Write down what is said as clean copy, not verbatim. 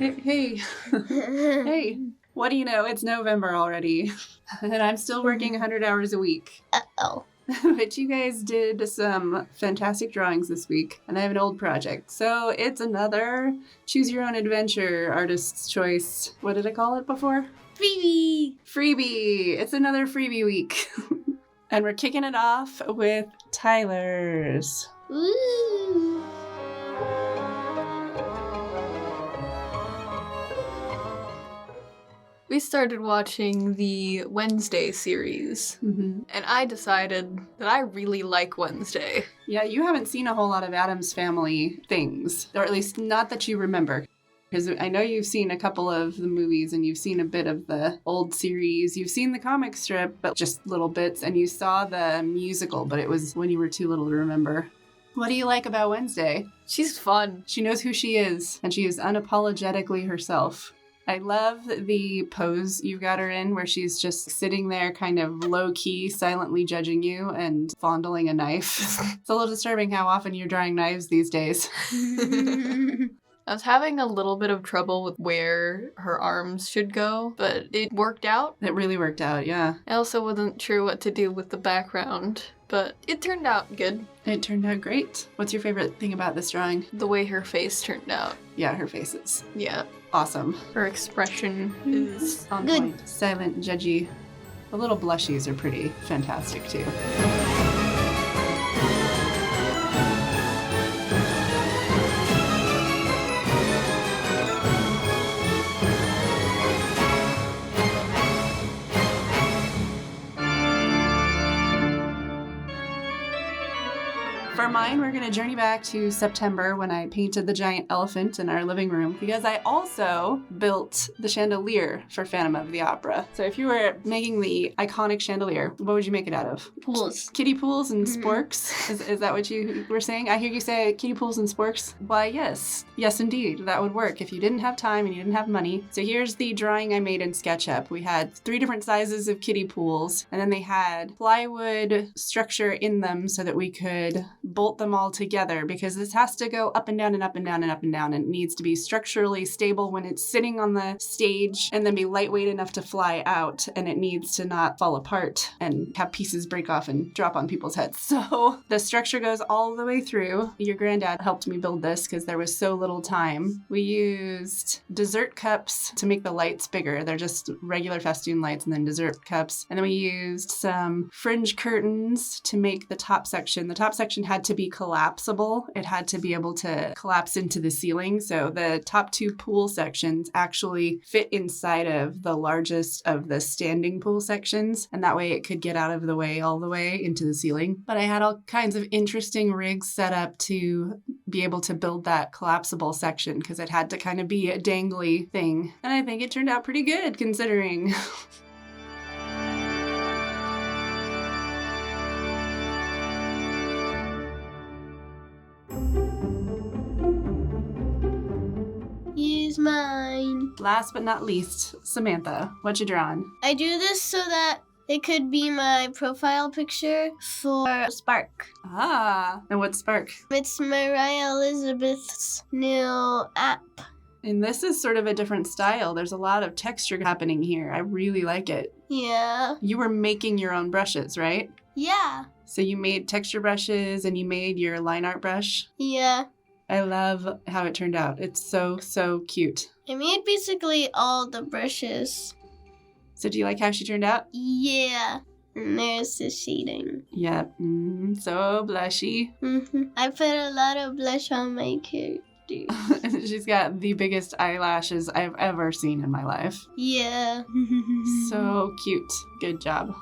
Hey. Hey. What do you know? It's November already. And I'm still working 100 hours a week. Uh-oh. But you guys did some fantastic drawings this week, and I have an old project. So it's another Choose Your Own Adventure Artist's Choice. What did I call it before? Freebie! Freebie! It's another freebie week. And we're kicking it off with Tyler's. Woo! We started watching the Wednesday series, and I decided that I really like Wednesday. Yeah, you haven't seen a whole lot of Addams Family things, or at least not that you remember. Because I know you've seen a couple of the movies and you've seen a bit of the old series. You've seen the comic strip, but just little bits. And you saw the musical, but it was when you were too little to remember. What do you like about Wednesday? She's fun. She knows who she is, and she is unapologetically herself. I love the pose you've got her in where she's just sitting there kind of low-key, silently judging you and fondling a knife. It's a little disturbing how often you're drawing knives these days. I was having a little bit of trouble with where her arms should go, but it worked out. It really worked out, yeah. I also wasn't sure what to do with the background, but it turned out good. It turned out great. What's your favorite thing about this drawing? The way her face turned out. Yeah, her face is Awesome. awesome. Her expression is On Good. point. Silent, judgy. The little blushies are pretty fantastic, too. For mine, we're going to journey back to September when I painted the giant elephant in our living room because I also built the chandelier for Phantom of the Opera. So if you were making the iconic chandelier, what would you make it out of? Pools. Kiddie pools and sporks? Is that what you were saying? I hear you say kiddie pools and sporks. Why, yes. Yes, indeed. That would work if you didn't have time and you didn't have money. So here's the drawing I made in SketchUp. We had 3 different sizes of kiddie pools, and then they had plywood structure in them so that we could bolt them all together because this has to go up and down and up and down and up and down, and it needs to be structurally stable when it's sitting on the stage and then be lightweight enough to fly out, and it needs to not fall apart and have pieces break off and drop on people's heads. So the structure goes all the way through. Your granddad helped me build this because there was so little time. We used dessert cups to make the lights bigger. They're just regular festoon lights and then dessert cups. And then we used some fringe curtains to make the top section. The top section had to be collapsible. It had to be able to collapse into the ceiling. So the top 2 pool sections actually fit inside of the largest of the standing pool sections. And that way it could get out of the way all the way into the ceiling. But I had all kinds of interesting rigs set up to be able to build that collapsible section because it had to kind of be a dangly thing. And I think it turned out pretty good considering. Use mine. Last but not least, Samantha, what you drawing? I drew this so that it could be my profile picture for Spark. Ah, and what's Spark? It's Moriah Elizabeth's new app. And this is sort of a different style. There's a lot of texture happening here. I really like it. Yeah. You were making your own brushes, right? Yeah. So you made texture brushes and you made your line art brush. Yeah. I love how it turned out. It's so, so cute. I made basically all the brushes. So do you like how she turned out? Yeah. And there's the shading. Yep. So blushy. I put a lot of blush on my character. She's got the biggest eyelashes I've ever seen in my life. Yeah. So cute. Good job.